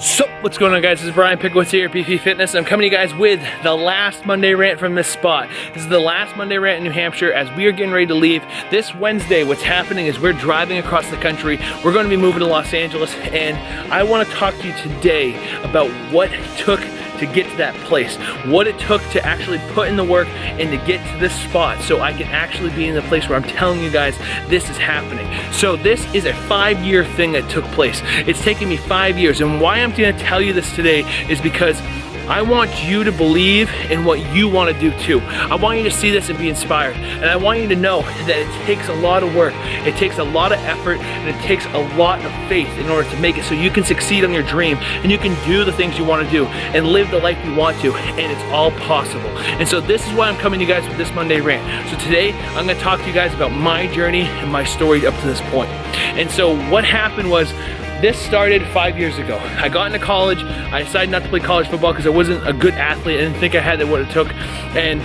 So, what's going on, guys? This is Brian Pickowicz here at BP Fitness. I'm coming to you guys with the last Monday rant from this spot. This is the last Monday rant in New Hampshire as we are getting ready to leave. This Wednesday, what's happening is we're driving across the country. We're going to be moving to Los Angeles, and I want to talk to you today about what it took to get to that place, what it took to actually put in the work and to get to this spot so I can actually be in the place where I'm telling you guys this is happening. So this is a 5-year thing that took place. It's taken me 5 years, and why I'm going to tell you this today is because I want you to believe in what you want to do too. I want you to see this and be inspired. And I want you to know that it takes a lot of work, it takes a lot of effort, and it takes a lot of faith in order to make it so you can succeed on your dream and you can do the things you want to do and live the life you want to, and it's all possible. And so this is why I'm coming to you guys with this Monday rant. So today I'm going to talk to you guys about my journey and my story up to this point. And so what happened was, this started 5 years ago. I got into college. I decided not to play college football because I wasn't a good athlete. I didn't think I had what it took. And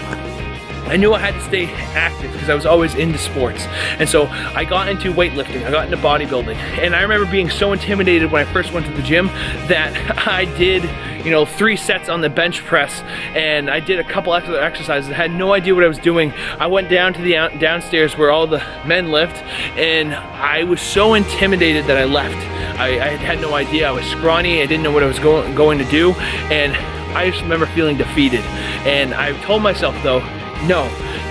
I knew I had to stay active because I was always into sports. And so I got into weightlifting, I got into bodybuilding. And I remember being so intimidated when I first went to the gym that I did 3 sets on the bench press, and I did a couple other exercises. I had no idea what I was doing. I went down to the downstairs where all the men lift, and I was so intimidated that I left. I had no idea. I was scrawny. I didn't know what I was going to do, and I just remember feeling defeated. And I told myself, though, no,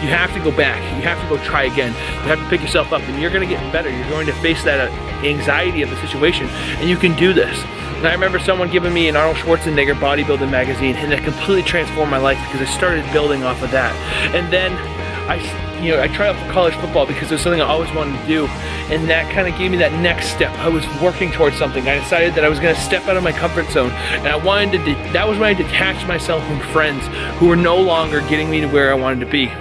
you have to go back. You have to go try again. You have to pick yourself up, and you're going to get better. You're going to face that anxiety of the situation, and you can do this. And I remember someone giving me an Arnold Schwarzenegger bodybuilding magazine, and it completely transformed my life because I started building off of that. And then I tried out for college football because it was something I always wanted to do, and that kind of gave me that next step. I was working towards something. I decided that I was going to step out of my comfort zone, and I wanted to. That was when I detached myself from friends who were no longer getting me to where I wanted to be.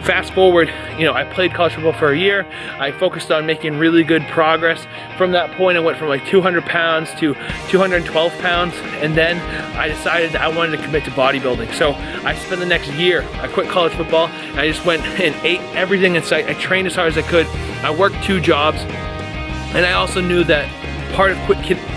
Fast forward, I played college football for a year. I focused on making really good progress. From that point, I went from like 200 pounds to 212 pounds, and then I decided that I wanted to commit to bodybuilding. So I spent the next year, I quit college football, and I just went and ate everything in sight. I trained as hard as I could. I worked 2 jobs, and I also knew that part of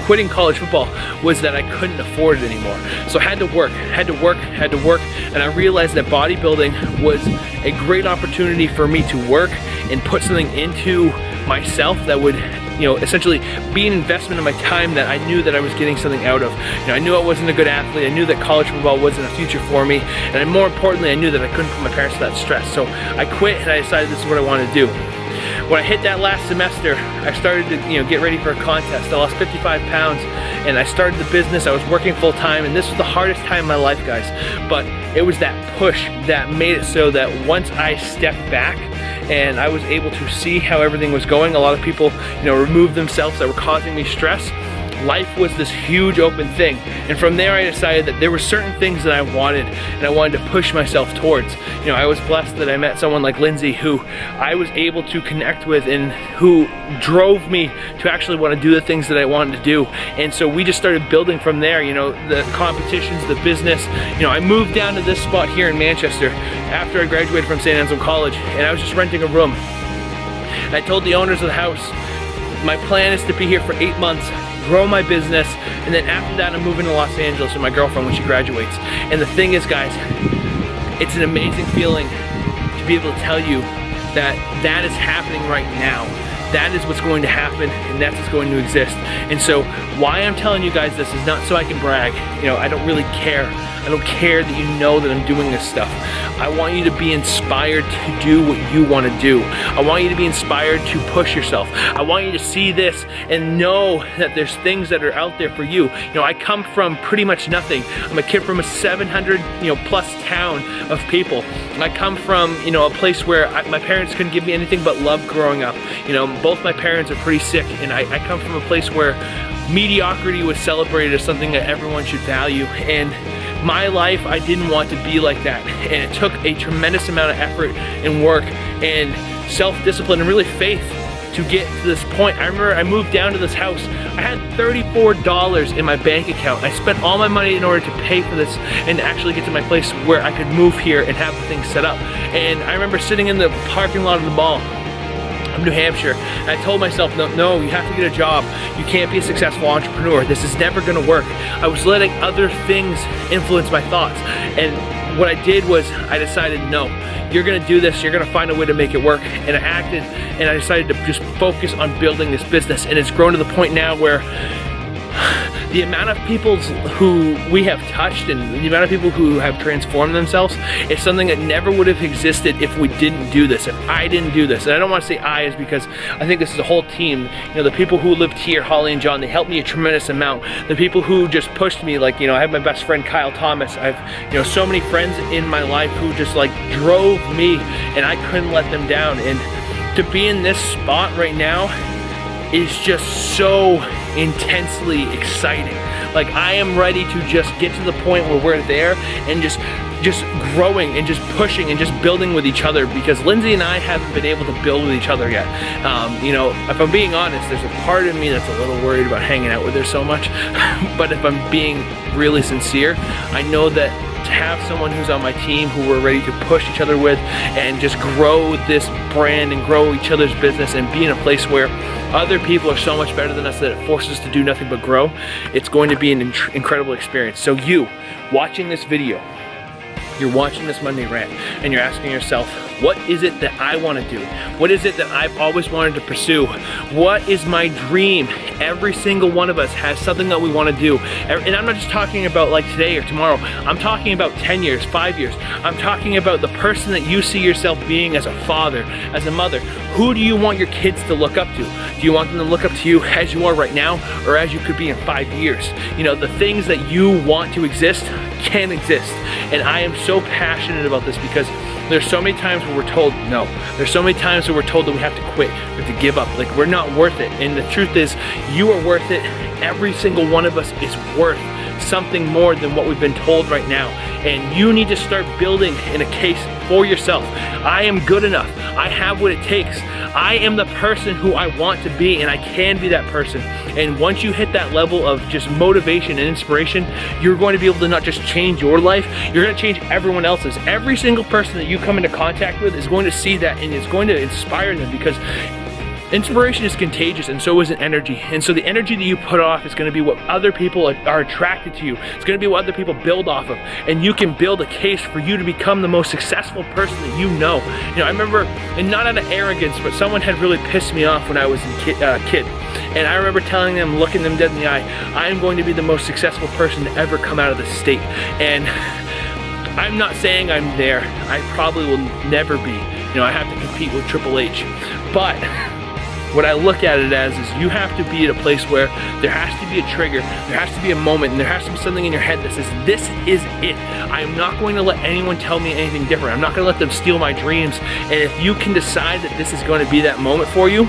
quitting college football was that I couldn't afford it anymore. So I had to work, and I realized that bodybuilding was a great opportunity for me to work and put something into myself that would essentially be an investment of my time that I knew that I was getting something out of. I knew I wasn't a good athlete. I knew that college football wasn't a future for me, and more importantly, I knew that I couldn't put my parents to that stress. So I quit, and I decided this is what I wanted to do. When I hit that last semester, I started to get ready for a contest. I lost 55 pounds, and I started the business. I was working full time, and this was the hardest time in my life, guys. But it was that push that made it so that once I stepped back and I was able to see how everything was going, a lot of people removed themselves that were causing me stress. Life was this huge open thing, and from there I decided that there were certain things that I wanted, and I wanted to push myself towards. I was blessed that I met someone like Lindsay who I was able to connect with and who drove me to actually want to do the things that I wanted to do. And so we just started building from there, the competitions, the business. I moved down to this spot here in Manchester after I graduated from St. Anselm College, and I was just renting a room. I told the owners of the house, my plan is to be here for 8 months, grow my business, and then after that I'm moving to Los Angeles with my girlfriend when she graduates. And the thing is, guys, it's an amazing feeling to be able to tell you that that is happening right now. That is what's going to happen, and that's what's going to exist. And so why I'm telling you guys this is not so I can brag. I don't really care. I don't care that you know that I'm doing this stuff. I want you to be inspired to do what you want to do. I want you to be inspired to push yourself. I want you to see this and know that there's things that are out there for you. I come from pretty much nothing. I'm a kid from a 700 plus town of people. I come from a place where my parents couldn't give me anything but love growing up. Both my parents are pretty sick, and I come from a place where mediocrity was celebrated as something that everyone should value. And my life, I didn't want to be like that, and it took a tremendous amount of effort and work and self-discipline and really faith to get to this point. I remember I moved down to this house. I had $34 in my bank account. I spent all my money in order to pay for this and actually get to my place where I could move here and have the thing set up. And I remember sitting in the parking lot of the mall New Hampshire. And I told myself, no, you have to get a job. You can't be a successful entrepreneur. This is never gonna work. I was letting other things influence my thoughts. And what I did was I decided, no, you're gonna do this, you're gonna find a way to make it work. And I acted, and I decided to just focus on building this business. And it's grown to the point now where the amount of people who we have touched and the amount of people who have transformed themselves is something that never would have existed if we didn't do this, if I didn't do this. And I don't want to say I, is because I think this is a whole team. You know, the people who lived here, Holly and John, they helped me a tremendous amount. The people who just pushed me, like, you know, I have my best friend Kyle Thomas. I've, you know, so many friends in my life who just like drove me, and I couldn't let them down. And to be in this spot right now is just so intensely exciting. Like, I am ready to just get to the point where we're there and just growing and just pushing and just building with each other, because Lindsay and I haven't been able to build with each other yet. You know, if I'm being honest, there's a part of me that's a little worried about hanging out with her so much. But if I'm being really sincere, I know that to have someone who's on my team who we're ready to push each other with and just grow this brand and grow each other's business and be in a place where other people are so much better than us that it forces us to do nothing but grow, it's going to be an incredible experience. So you, watching this video, you're watching this Monday Rant, and you're asking yourself, what is it that I want to do? What is it that I've always wanted to pursue? What is my dream? Every single one of us has something that we want to do. And I'm not just talking about like today or tomorrow. I'm talking about 10 years, 5 years. I'm talking about the person that you see yourself being as a father, as a mother. Who do you want your kids to look up to? Do you want them to look up to you as you are right now, or as you could be in 5 years? You know, the things that you want to exist can exist. And I am so passionate about this because there's so many times where we're told no. There's so many times where we're told that we have to quit, we have to give up, like we're not worth it. And the truth is, you are worth it. Every single one of us is worth something more than what we've been told right now. And you need to start building in a case for yourself. I am good enough. I have what it takes. I am the person who I want to be, and I can be that person. And once you hit that level of just motivation and inspiration, you're going to be able to not just change your life, you're going to change everyone else's. Every single person that you come into contact with is going to see that, and it's going to inspire them, because inspiration is contagious, and so is an energy. And so the energy that you put off is going to be what other people are attracted to you. It's going to be what other people build off of. And you can build a case for you to become the most successful person that you know. You know, I remember, and not out of arrogance, but someone had really pissed me off when I was a kid. And I remember telling them, looking them dead in the eye, I am going to be the most successful person to ever come out of this state. And I'm not saying I'm there. I probably will never be. You know, I have to compete with Triple H. But what I look at it as is, you have to be at a place where there has to be a trigger, there has to be a moment, and there has to be something in your head that says, this is it. I am not going to let anyone tell me anything different. I'm not going to let them steal my dreams. And if you can decide that this is going to be that moment for you,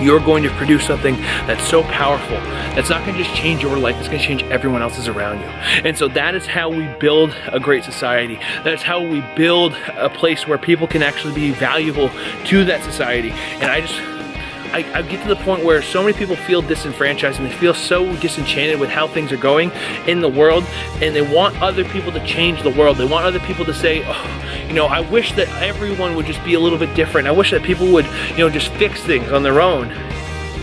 you're going to produce something that's so powerful that's not going to just change your life, it's going to change everyone else's around you. And so that is how we build a great society. That's how we build a place where people can actually be valuable to that society. And I get to the point where so many people feel disenfranchised, and they feel so disenchanted with how things are going in the world, and they want other people to change the world. They want other people to say, oh, you know, I wish that everyone would just be a little bit different. I wish that people would, you know, just fix things on their own.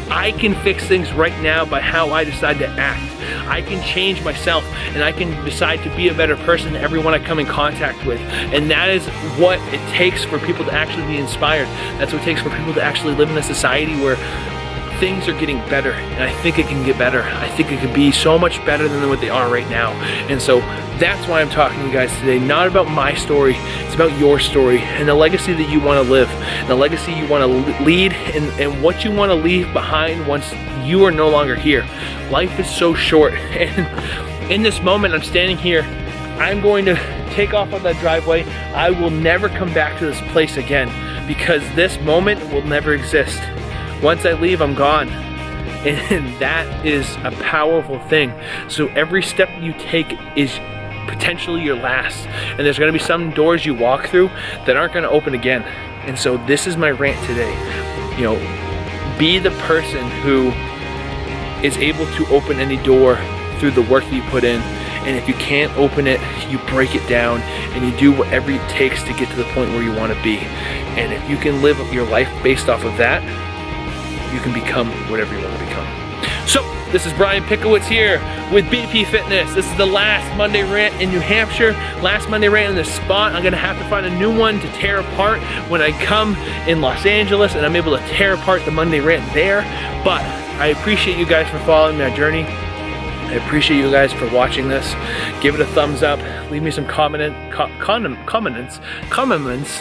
I can fix things right now by how I decide to act. I can change myself, and I can decide to be a better person to everyone I come in contact with. And that is what it takes for people to actually be inspired. That's what it takes for people to actually live in a society where things are getting better. And I think it can get better. I think it could be so much better than what they are right now. And so that's why I'm talking to you guys today. Not about my story, it's about your story and the legacy that you want to live, and the legacy you want to lead, and what you want to leave behind once you are no longer here. Life is so short, and in this moment I'm standing here, I'm going to take off on that driveway. I will never come back to this place again, because this moment will never exist. Once I leave, I'm gone. And that is a powerful thing. So every step you take is potentially your last. And there's going to be some doors you walk through that aren't going to open again. And so this is my rant today. You know, be the person who is able to open any door through the work that you put in, And if you can't open it, you break it down and you do whatever it takes to get to the point where you want to be. And if you can live your life based off of that, you can become whatever you want to become. So, this is Brian Pickowicz here with BP Fitness. This is the last Monday rant in New Hampshire, last Monday rant in this spot. I'm gonna have to find a new one to tear apart when I come in Los Angeles and I'm able to tear apart the Monday rant there. But I appreciate you guys for following my journey. I appreciate you guys for watching this. Give it a thumbs up. Leave me some comments.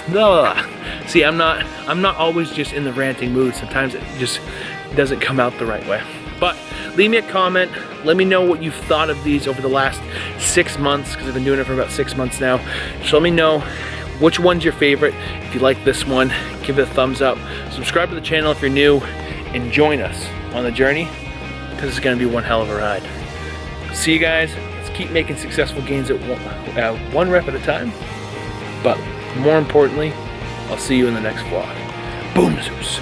Blah. See, I'm not always just in the ranting mood. Sometimes it just doesn't come out the right way. But leave me a comment. Let me know what you've thought of these over the last 6 months, because I've been doing it for about 6 months now. So let me know which one's your favorite. If you like this one, give it a thumbs up. Subscribe to the channel if you're new, and join us on the journey, because it's gonna be one hell of a ride. See you guys. Let's keep making successful gains at one rep at a time. But more importantly, I'll see you in the next vlog. Boom, Zeus.